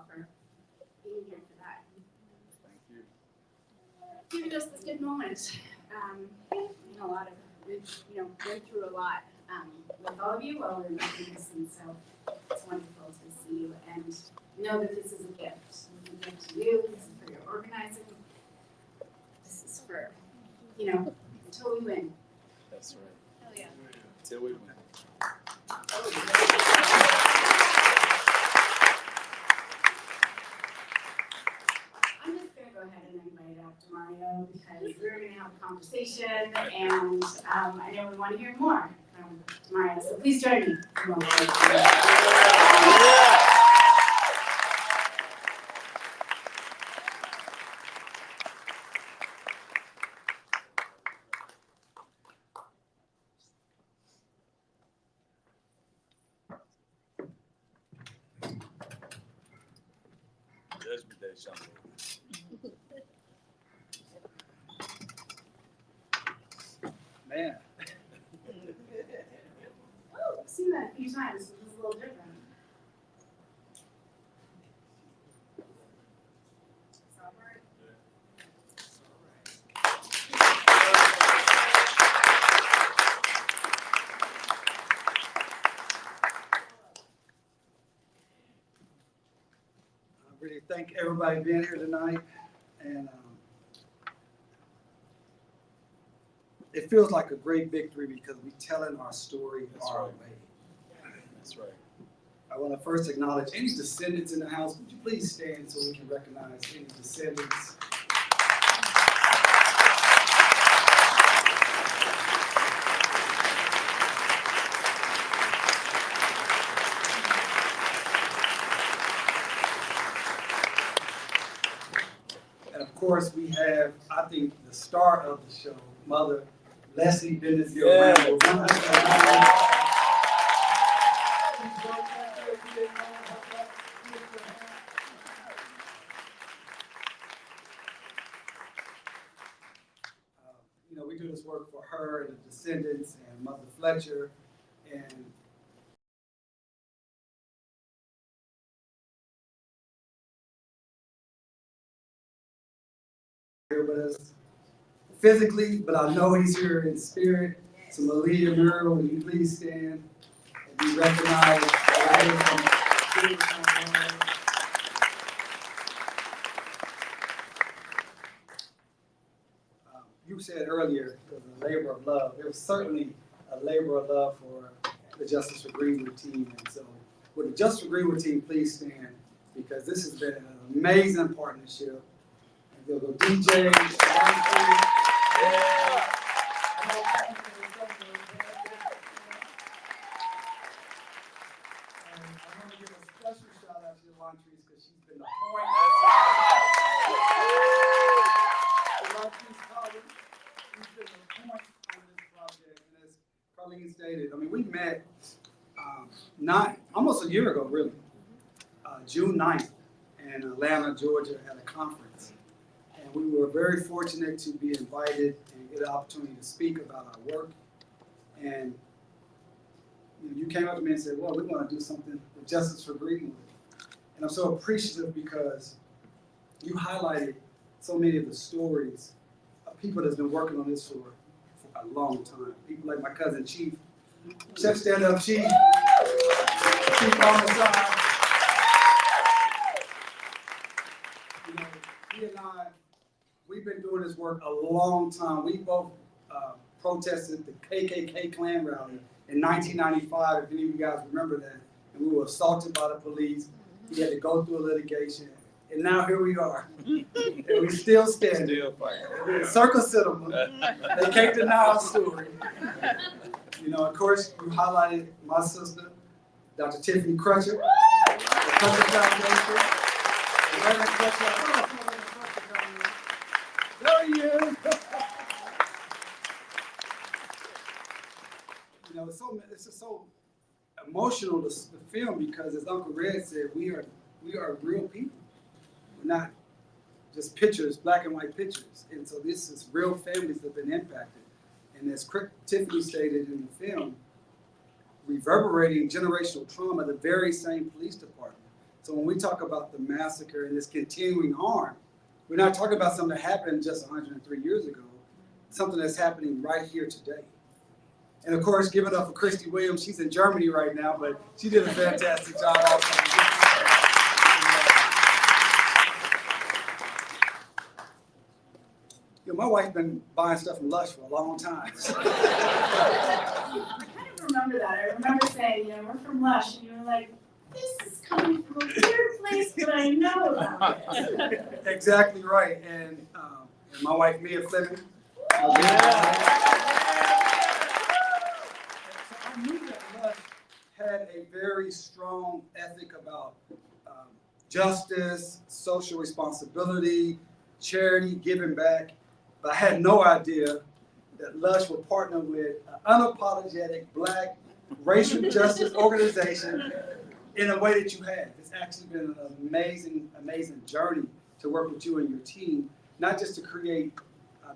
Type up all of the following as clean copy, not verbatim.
all for being here for that. Thank you. Giving us this good moment. A lot of, went through a lot with all of you while we were making this, and so it's wonderful to see you and know that this is a gift. This is a gift to you. This is for your organizing. This is for, until we win. That's right. Hell yeah. Until we win. I'm just going to go ahead and invite up Mario because we're going to have a conversation, and I know we want to hear more from Mario, so please join me. Judgment Day, Sean. Man. I've seen that a few times, so this is a little different. It's all right. I really thank everybody being here tonight, and it feels like a great victory because we're telling our story our way. That's right. I want to first acknowledge any descendants in the house. Would you please stand so we can recognize any descendants? And of course, we have, I think, the star of the show, Mother Leslie Bennett. We do this work for her and the descendants and Mother Fletcher and here with us physically, but I know he's here in spirit. So Malia Muriel, will you please stand and be recognized? You said earlier it was a labor of love. There was certainly a labor of love for the Justice for Greenwood team. And so would the Justice for Greenwood team please stand, because this has been an amazing partnership. And they'll go DJ. Because she's been the point. She's been the point on this project, and as Carlene stated, I mean, we met almost a year ago, really, June 9th in Atlanta, Georgia, at a conference, and we were very fortunate to be invited and get an opportunity to speak about our work. And you came up to me and said, "Well, we want to do something with Justice for Greenwood." And I'm so appreciative because you highlighted so many of the stories of people that's been working on this for a long time. People like my cousin Chief. Chef, stand up, Chief. Chief on the side. He and I, we've been doing this work a long time. We both protested the KKK Klan rally in 1995, if any of you guys remember that. And we were assaulted by the police. We had to go through a litigation, and now here we are. And we still standing. Still fighting. Circle Cinema. They can't deny our story. Of course, you highlighted my sister, Dr. Tiffany Crutcher, the Crutcher Foundation. Reverend Crutcher. There he is. It's just so emotional to film because, as Uncle Red said, we are real people. We're not just pictures, black and white pictures. And so this is real families that have been impacted. And as Tiffany stated in the film, reverberating generational trauma, the very same police department So when we talk about the massacre and this continuing harm, we're not talking about something that happened just 103 years ago, something that's happening right here today. And of course, give it up for Christy Williams. She's in Germany right now, but she did a fantastic job also. You know, my wife's been buying stuff from LUSH for a long time. I kind of remember that. I remember saying, you know, we're from LUSH, and you were like, this is coming from a weird place, but I know about it. Exactly right. And my wife, Mia Fleming. I knew that LUSH had a very strong ethic about justice, social responsibility, charity, giving back. But I had no idea that LUSH would partner with an unapologetic Black racial justice organization in a way that you have. It's actually been an amazing, amazing journey to work with you and your team, not just to create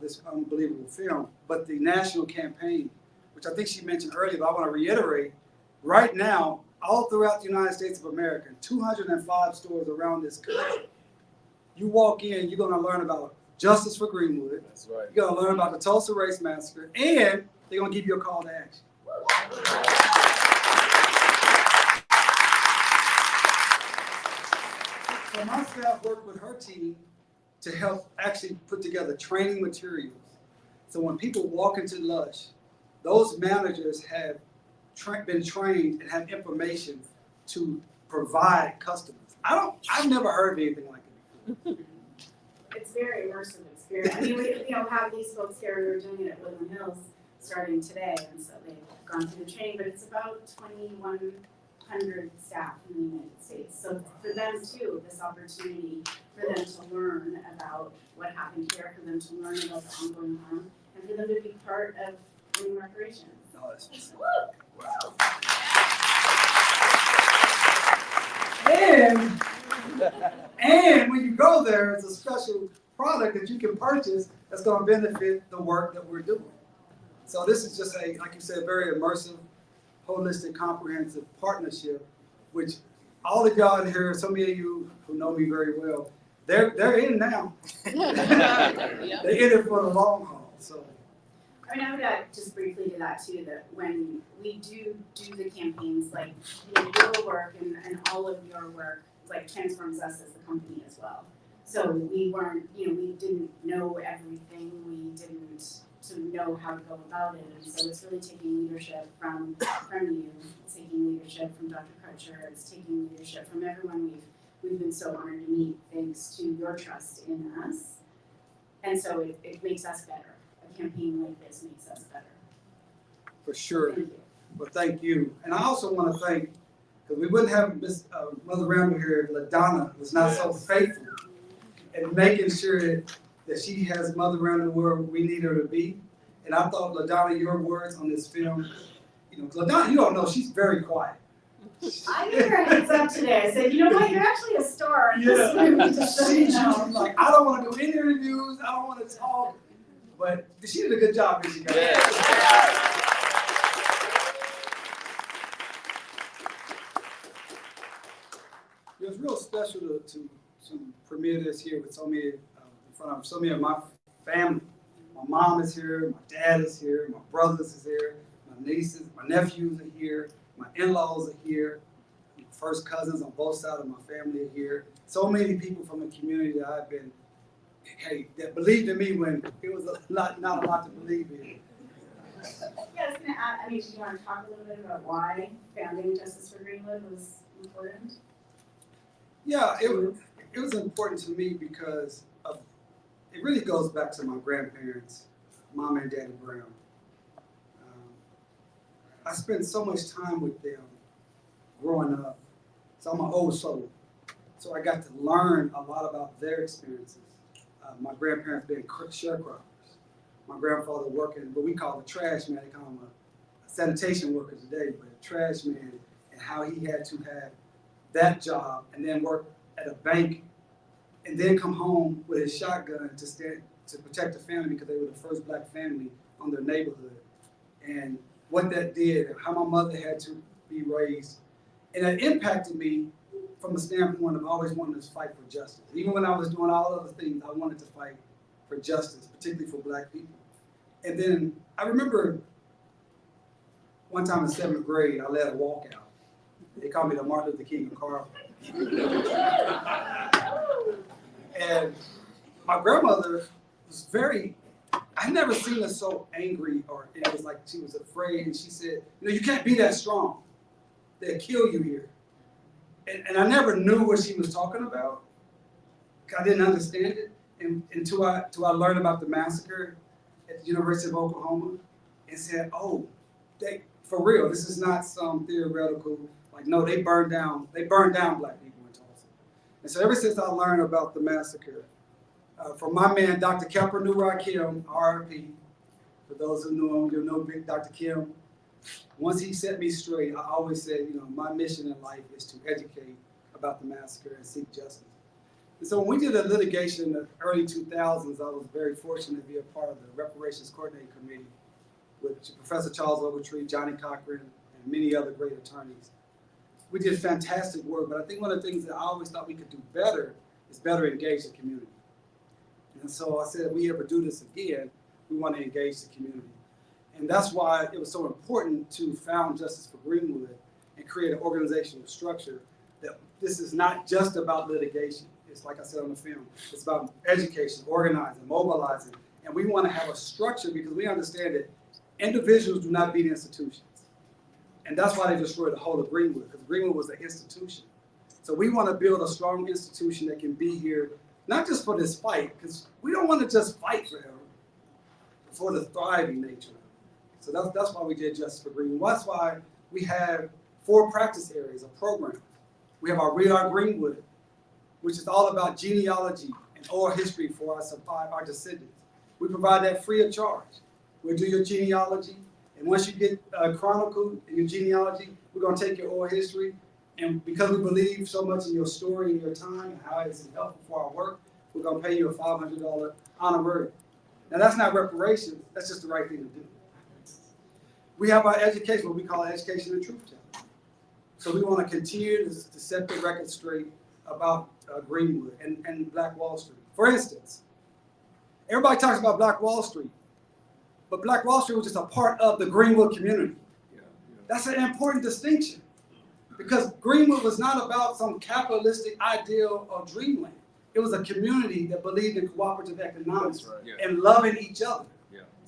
this unbelievable film, but the national campaign, which I think she mentioned earlier, but I want to reiterate. Right now, all throughout the United States of America, 205 stores around this country, you walk in, you're going to learn about Justice for Greenwood. That's right. You're going to learn about the Tulsa Race Massacre, and they're going to give you a call to action. So my staff worked with her team to help actually put together training materials. So when people walk into LUSH, those managers have been trained and have information to provide customers. I've never heard of anything like it before. It's very immersive experience. I mean, we have these folks here who are doing it at Woodland Hills starting today, and so they've gone through the training, but it's about 2,100 staff in the United States. So for them too, this opportunity for them to learn about what happened here, for them to learn about the ongoing harm, and for them to be part of Green Reparations. No, that's just, and when you go there, it's a special product that you can purchase that's going to benefit the work that we're doing. So this is just a, like you said, very immersive, holistic, comprehensive partnership, which all of y'all in here, so many of you who know me very well, they're in now. They're in it for the long haul. So. I mean, I would add just briefly to that too, that when we do the campaigns, like, you know, your work and all of your work, like, transforms us as a company as well. So we weren't, you know, we didn't know everything, we didn't know how to go about it, and so it's really taking leadership from you, it's taking leadership from Dr. Crutcher, it's taking leadership from everyone we've been so honored to meet, thanks to your trust in us, and so it makes us better. A campaign like this makes us better. For sure. Thank you. Well, thank you. And I also want to thank, because we wouldn't have Miss Mother Randall here if LaDonna was not so faithful in making sure that she has Mother Randall where we need her to be. And I thought, LaDonna, your words on this film, you know, LaDonna, you don't know, she's very quiet. I gave her a heads up today. I said, you know what, you're actually a star in this movie, just so you know. She's like, I don't want to do any interviews, I don't want to talk. But she did a good job, didn't she, guys? Yeah. It was real special to premiere this here with so many, in front of so many of my family. My mom is here, my dad is here, my brothers is here, my nieces, my nephews are here, my in-laws are here, my first cousins on both sides of my family are here. So many people from the community that I've been, that believed in me when it was not a lot to believe in. Yeah, I was gonna add, I mean, do you want to talk a little bit about why founding Justice for Greenwood was important? Yeah, it was important to me because it really goes back to my grandparents, Mom and Daddy Brown. I spent so much time with them growing up. So I'm an old soul. So I got to learn a lot about their experiences. My grandparents being sharecroppers. My grandfather working what we call the trash man. They call him a sanitation worker today, but a trash man, and how he had to have that job and then work at a bank and then come home with his shotgun to protect the family because they were the first Black family on their neighborhood. And what that did, how my mother had to be raised. And it impacted me from a standpoint of always wanting to fight for justice. Even when I was doing all other things, I wanted to fight for justice, particularly for Black people. And then I remember one time in 7th grade, I led a walkout. They called me the Martin Luther King of Carver. And my grandmother was I never seen her so angry, or it was like she was afraid, and she said, you can't be that strong. They'll kill you here. And I never knew what she was talking about. I didn't understand it until I learned about the massacre at the University of Oklahoma and said, oh, for real, this is not some theoretical, like, no, they burned down Black people in Tulsa. And so ever since I learned about the massacre, from my man, Dr. Kemper Kim, RIP, for those who knew him, you'll know Big Dr. Kim. Once he set me straight, I always said, my mission in life is to educate about the massacre and seek justice. And so when we did the litigation in the early 2000s, I was very fortunate to be a part of the Reparations Coordinating Committee with Professor Charles Ogletree, Johnny Cochran, and many other great attorneys. We did fantastic work, but I think one of the things that I always thought we could do better is better engage the community. And so I said, if we ever do this again, we want to engage the community. And that's why it was so important to found Justice for Greenwood and create an organizational structure that this is not just about litigation. It's like I said on the film, it's about education, organizing, mobilizing. And we want to have a structure because we understand that individuals do not beat institutions. And that's why they destroyed the whole of Greenwood, because Greenwood was an institution. So we want to build a strong institution that can be here, not just for this fight, because we don't want to just fight forever, but for the thriving nature. So that's why we did Justice for Greenwood. That's why we have 4 practice areas of programs. We have our Read Our Greenwood, which is all about genealogy and oral history for our descendants. We provide that free of charge. We'll do your genealogy, and once you get chronicled in your genealogy, we're going to take your oral history, and because we believe so much in your story and your time and how it's helpful for our work, we're going to pay you a $500 honorarium. Now that's not reparations, that's just the right thing to do. We have our education, what we call education and truth telling. So we want to continue to set the record straight about Greenwood and Black Wall Street. For instance, everybody talks about Black Wall Street, but Black Wall Street was just a part of the Greenwood community. That's an important distinction because Greenwood was not about some capitalistic ideal or dreamland. It was a community that believed in cooperative economics and loving each other.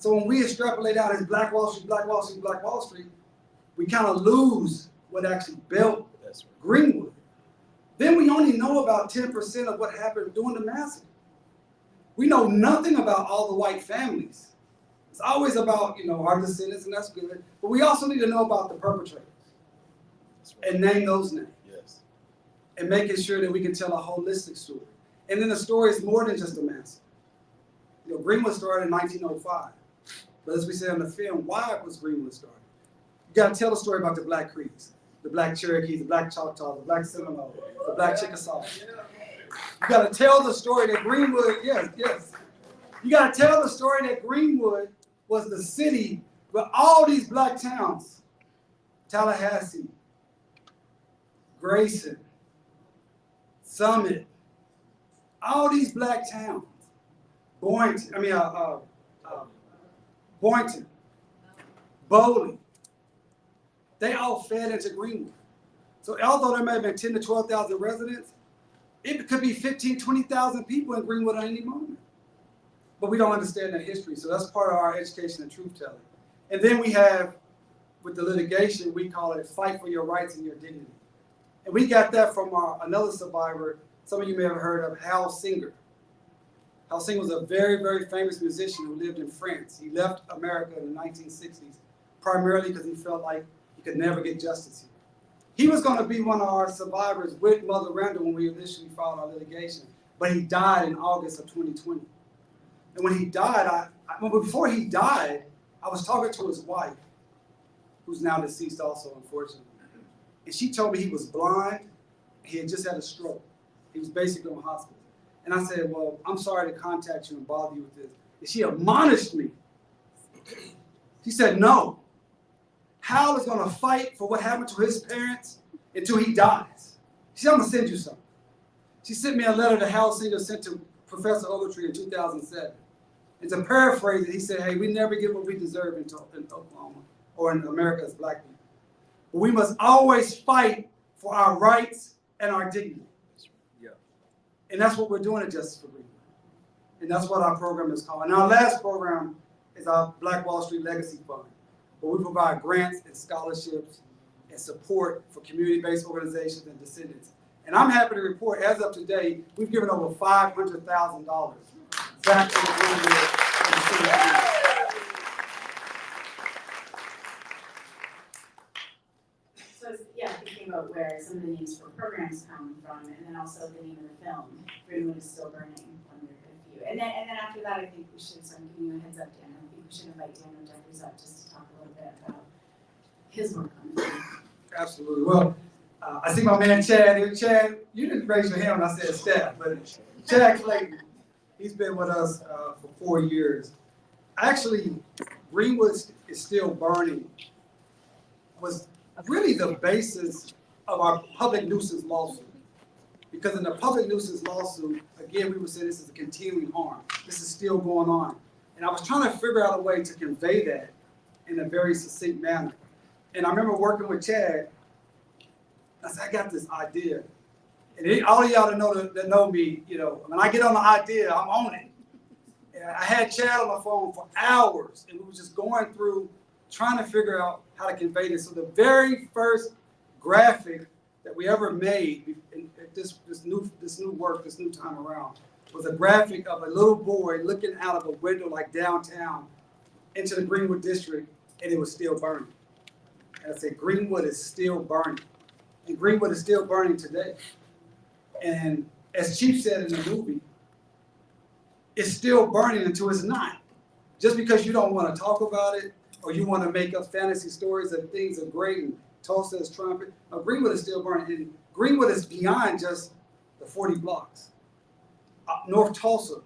So when we extrapolate out as Black Wall Street, Black Wall Street, Black Wall Street, we kind of lose what actually built Greenwood. Then we only know about 10% of what happened during the massacre. We know nothing about all the white families. It's always about, our descendants, and that's good. But we also need to know about the perpetrators and name those names. Yes. And making sure that we can tell a holistic story. And then the story is more than just a massacre. Greenwood started in 1905. But as we said in the film, why was Greenwood started? You got to tell the story about the Black Creeks, the Black Cherokees, the Black Choctaws, the Black Seminole, the Black Chickasaws. You got to tell the story that Greenwood, yes. You got to tell the story that Greenwood was the city where all these Black towns, Tallahassee, Grayson, Summit, all these Black towns, Boynton, Bowling, they all fed into Greenwood. So although there may have been 10 to 12,000 residents, it could be 15, 20,000 people in Greenwood at any moment. But we don't understand that history, so that's part of our education and truth telling. And then we have, with the litigation, we call it fight for your rights and your dignity. And we got that from another survivor, some of you may have heard of, Hal Singer. Hal Singer was a very, very famous musician who lived in France. He left America in the 1960s, primarily because he felt like he could never get justice here. He was going to be one of our survivors with Mother Randall when we initially filed our litigation, but he died in August of 2020. And when he died, before he died, I was talking to his wife, who's now deceased also, unfortunately. And she told me he was blind, he had just had a stroke. He was basically in hospital. And I said, well, I'm sorry to contact you and bother you with this. And she admonished me. She said, no. Hal is going to fight for what happened to his parents until he dies. She said, I'm gonna send you something. She sent me a letter the House Senior sent to Professor Ogletree in 2007. And to paraphrase it, he said, hey, we never get what we deserve in Oklahoma or in America as black people. But we must always fight for our rights and our dignity. Yeah. And that's what we're doing at Justice for Greenwood. And that's what our program is called. And our last program is our Black Wall Street Legacy Fund, where we provide grants and scholarships and support for community-based organizations and descendants. And I'm happy to report, as of today, we've given over $500,000 back to the Greenwood and the city of Greenwood. So yeah, thinking about where some of the names for programs come from, and then also the name of the film, Greenwood Is Still Burning, one of a few. And then after that, I think we should, so I'm giving you a heads up, Dan, I think we should invite Daniel Jeffries up just to talk a little bit about his work on the film. Absolutely. Well, I see my man Chad here. Chad, you didn't raise your hand when I said staff, but Chad Clayton, he's been with us for 4 years. Actually, Greenwood Is Still Burning was really the basis of our public nuisance lawsuit. Because in the public nuisance lawsuit, again, we would say this is a continuing harm. This is still going on. And I was trying to figure out a way to convey that in a very succinct manner. And I remember working with Chad. I said, I got this idea. And all of y'all that know me, you know, when I get on the idea, I'm on it. And I had Chad on the phone for hours, and we were just going through, trying to figure out how to convey this. So the very first graphic that we ever made, in this new work, this new time around, was a graphic of a little boy looking out of a window like downtown into the Greenwood District, and it was still burning. And I said, Greenwood is still burning. And Greenwood is still burning today. And as Chief said in the movie, it's still burning until it's not. Just because you don't want to talk about it or you want to make up fantasy stories that things are great and Tulsa is trumpet, no, Greenwood is still burning. And Greenwood is beyond just the 40 blocks. North Tulsa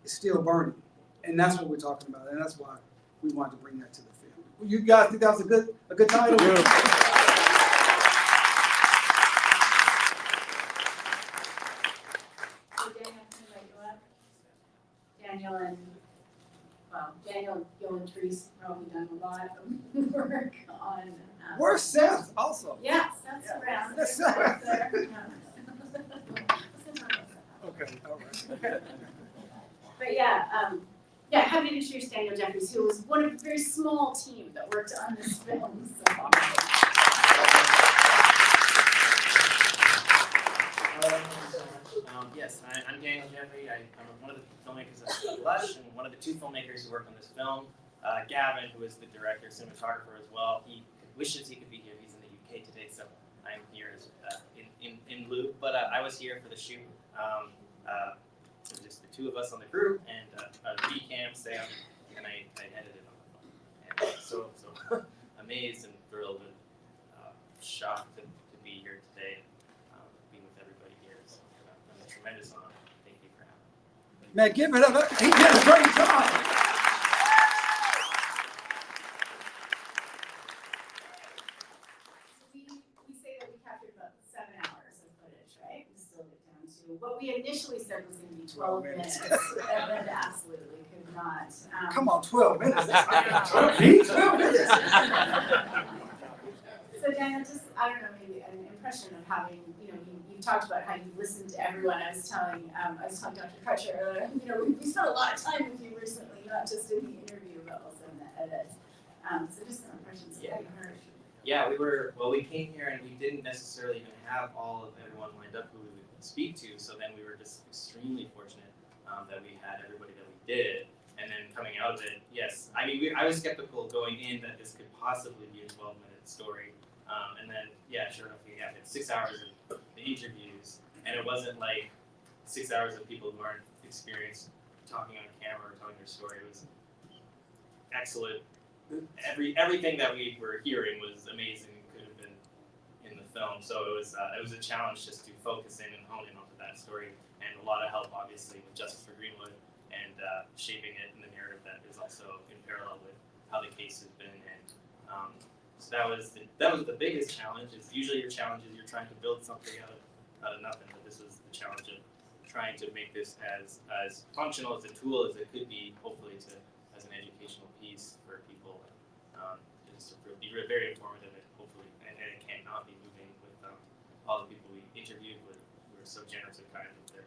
is still burning. And that's what we're talking about. And that's why we wanted to bring that to the film. You guys think that was a good title? Yeah. Daniel, Gil, and Therese probably done a lot of work on. Where's Seth also? Yeah, Seth's around. That's Seth's Seth. there. Okay, all right. But yeah, happy to introduce Daniel Jeffries, who was one of a very small team that worked on this film. So. Yes, I'm Daniel Jeffrey. I'm one of the filmmakers of LUSH and one of the 2 filmmakers who worked on this film. Gavin, who is the director, cinematographer as well, he wishes he could be here. He's in the UK today, so I'm here as, in lieu. But I was here for the shoot. It was just the 2 of us on the crew and B-Cam, Sam, and I edited on the phone. And so amazed and thrilled and shocked to be here today. Tremendous honor. Thank you for having me. Man, give it up. He did a great job. So we say that we captured about 7 hours of footage, right? We still get down to what we initially said was going to be 12 minutes, and absolutely could not. Come on, 12 minutes. 12 minutes. So Daniel, just, I don't know, maybe an impression of having, you talked about how you listened to everyone. I was telling Dr. Crutcher earlier, we spent a lot of time with you recently, not just in the interview, but also in the edits. So just some impressions of what you heard. Yeah, we came here and we didn't necessarily even have all of everyone lined up who we would speak to, so then we were just extremely fortunate that we had everybody that we did. And then coming out of it, yes, I mean, I was skeptical going in that this could possibly be a 12-minute story. And then, yeah, sure enough, we had 6 hours of the interviews, and it wasn't like 6 hours of people who aren't experienced talking on camera or telling their story. It was excellent. Everything that we were hearing was amazing and could have been in the film. So it was a challenge just to focus in and hone in onto that story, and a lot of help, obviously, with Justice for Greenwood and shaping it in the narrative that is also in parallel with how the case has been. And so that was the biggest challenge. Is usually your challenge is you're trying to build something out of out of nothing. But this was the challenge of trying to make this as functional as a tool as it could be, hopefully as an educational piece for people. Just to be very informative and hopefully, and it cannot be moving with all the people we interviewed who were so generous and kind with their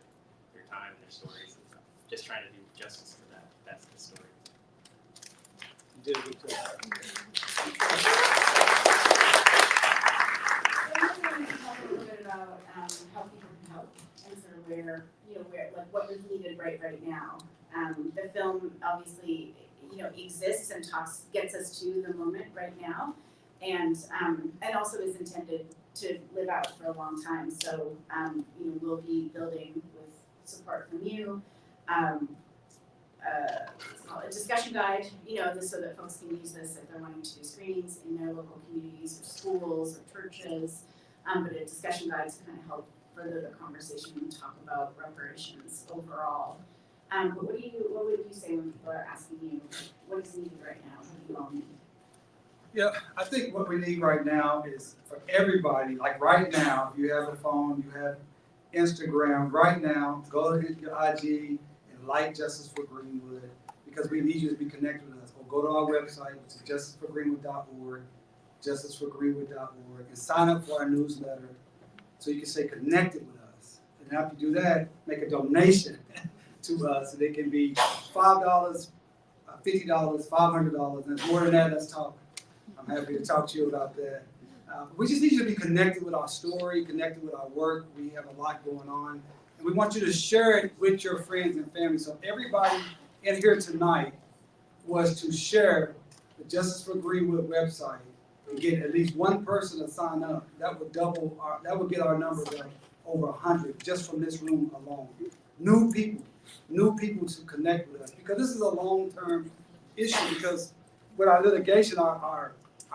time and their stories. And just trying to do justice to that. That's the story. You did a good job. I want to talk a little bit about how people can help and sort of where like what is needed right now. The film obviously exists and gets us to the moment right now, and also is intended to live out for a long time. So we'll be building with support from you. What's it called? A discussion guide, so that folks can use this if they're wanting to do screenings in their local communities or schools or churches. But a discussion guide to kind of help further the conversation and talk about reparations overall. But what would you say when people are asking you what is needed right now? What do you all need? Yeah, I think what we need right now is for everybody, like right now, if you have a phone, you have Instagram, right now, go to your IG and like Justice for Greenwood, because we need you to be connected with us. Or go to our website, which is justiceforgreenwood.org, justiceforgreenwood.org, and sign up for our newsletter so you can stay connected with us. And after you do that, make a donation to us, and it can be $5, $50, $500, and more than that, let's talk. I'm happy to talk to you about that. We just need you to be connected with our story, connected with our work. We have a lot going on, and we want you to share it with your friends and family. So everybody in here tonight was to share the Justice for Greenwood website and get at least one person to sign up. That would get our numbers up over 100 just from this room alone. New people to connect with us, because this is a long-term issue. Because with our litigation, our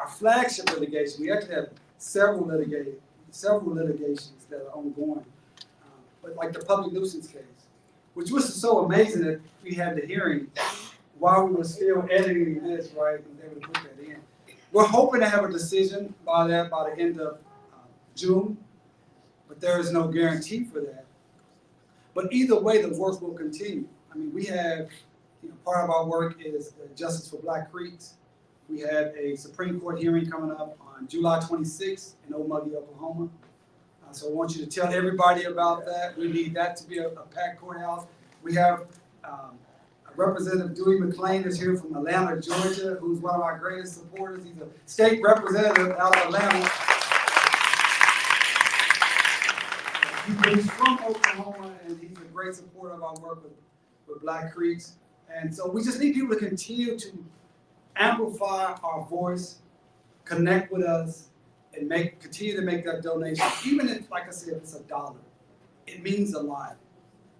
flagship litigation, we actually have several litigations that are ongoing. But like the public nuisance case, which was so amazing that we had the hearing while we were still editing this, right, and they would put that in. We're hoping to have a decision by the end of June, but there is no guarantee for that. But either way, the work will continue. I mean, we have, part of our work is Justice for Black Creeks. We have a Supreme Court hearing coming up on July 26th in Old Muggy, Oklahoma. So I want you to tell everybody about that. We need that to be a packed courthouse. We have Representative Dewey McClain is here from Atlanta, Georgia, who's one of our greatest supporters. He's a state representative out of Atlanta. He's from Oklahoma, and he's a great supporter of our work with Black Creeks. And so we just need people to continue to amplify our voice, connect with us, and continue to make that donation. Even if, like I said, it's $1, it means a lot,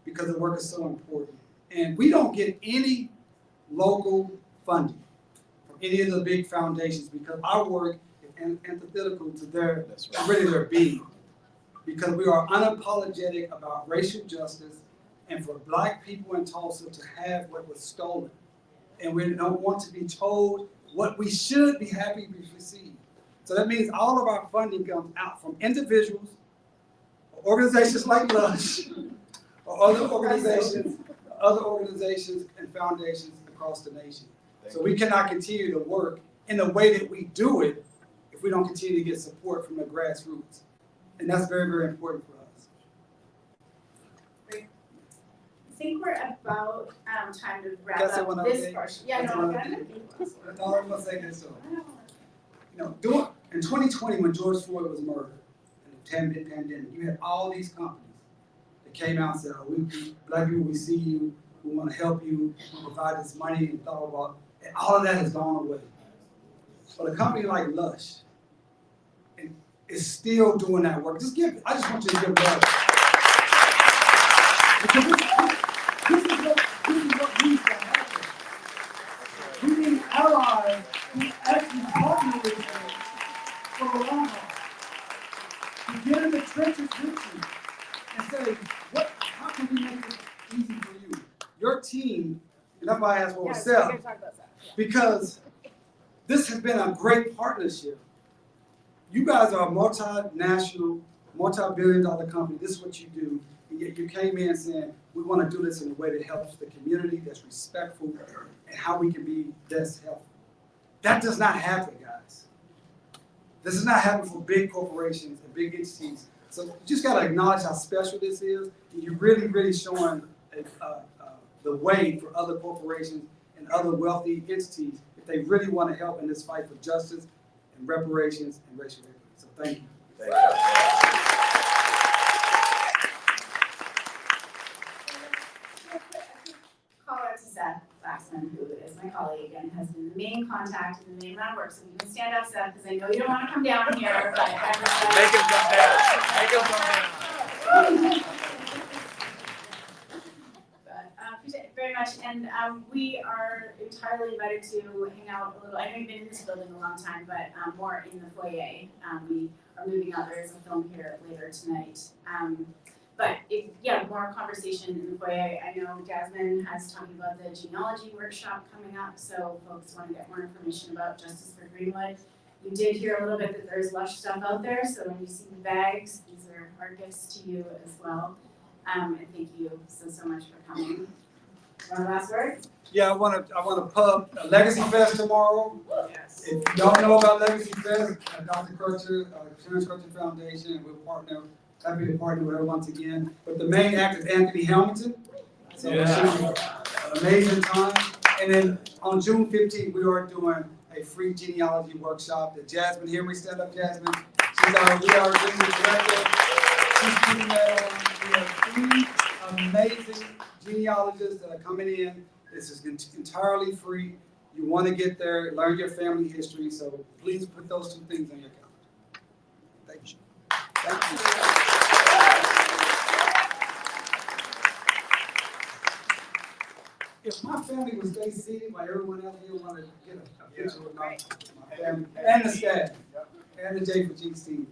because the work is so important. And we don't get any local funding from any of the big foundations, because our work is antithetical to their being. Because we are unapologetic about racial justice and for Black people in Tulsa to have what was stolen. And we don't want to be told what we should be happy to receive. So that means all of our funding comes out from individuals, or organizations like LUSH, or other organizations and foundations across the nation. So we cannot continue to work in the way that we do it if we don't continue to get support from the grassroots. And that's very, very important for us. Great. I think we're about time to wrap up this portion. Yeah, no, I'm going to say this. In 2020, when George Floyd was murdered, in the pandemic, you had all these companies that came out and said, Black people, we see you, we want to help you, we provide this money, and blah, blah, blah. And all of that has gone away. But a company like LUSH is still doing that work. I just want you to give love. Because this is what needs to happen. We need allies who actually partner with us for the long haul. To get in the trenches with you and say, how can we make it easy for you? Your team, and that's why I asked for myself, because this has been a great partnership. You guys are a multinational multi-billion-dollar company, this is what you do, and yet you came in saying, we want to do this in a way that helps the community, that's respectful, and how we can be best helpful. That does not happen, guys. This does not happen for big corporations and big entities. So you just got to acknowledge how special this is, and you're really, really showing the way for other corporations and other wealthy entities if they really want to help in this fight for justice and reparations and racial equity. So thank you. Thank you. Call out to Seth Waxman, who is my colleague and has been the main contact and the main amount of work. So you can stand up, Seth, because I know you don't want to come down here, but Make him come down. Make him come down. Appreciate it very much, and we are entirely invited to hang out a little. I know you've been in this building a long time, but more in the foyer. We are moving out. There is a film here later tonight. But more conversation in the foyer. I know Jasmine has talking about the genealogy workshop coming up, so folks want to get more information about Justice for Greenwood. You did hear a little bit that there's LUSH stuff out there, so when you see the bags, these are our gifts to you as well. And thank you so much for coming. One last word? Yeah, I want to pub Legacy Fest tomorrow. Yes. If you don't know about Legacy Fest, Dr. Crutcher, Terrence Crutcher Foundation, and we're happy to partner with her once again. But the main act is Anthony Hamilton. So it should be an amazing time. And then on June 15th, we are doing a free genealogy workshop that Jasmine, here we stand up, Jasmine. We are Greenwood director. She's female. We have 3 amazing genealogists that are coming in. This is entirely free. You want to get there, learn your family history, so please put those 2 things on your calendar. Thank you. Thank you. If my family was stay seated while everyone else here wanted to get a picture with my family and the staff and the J4G team,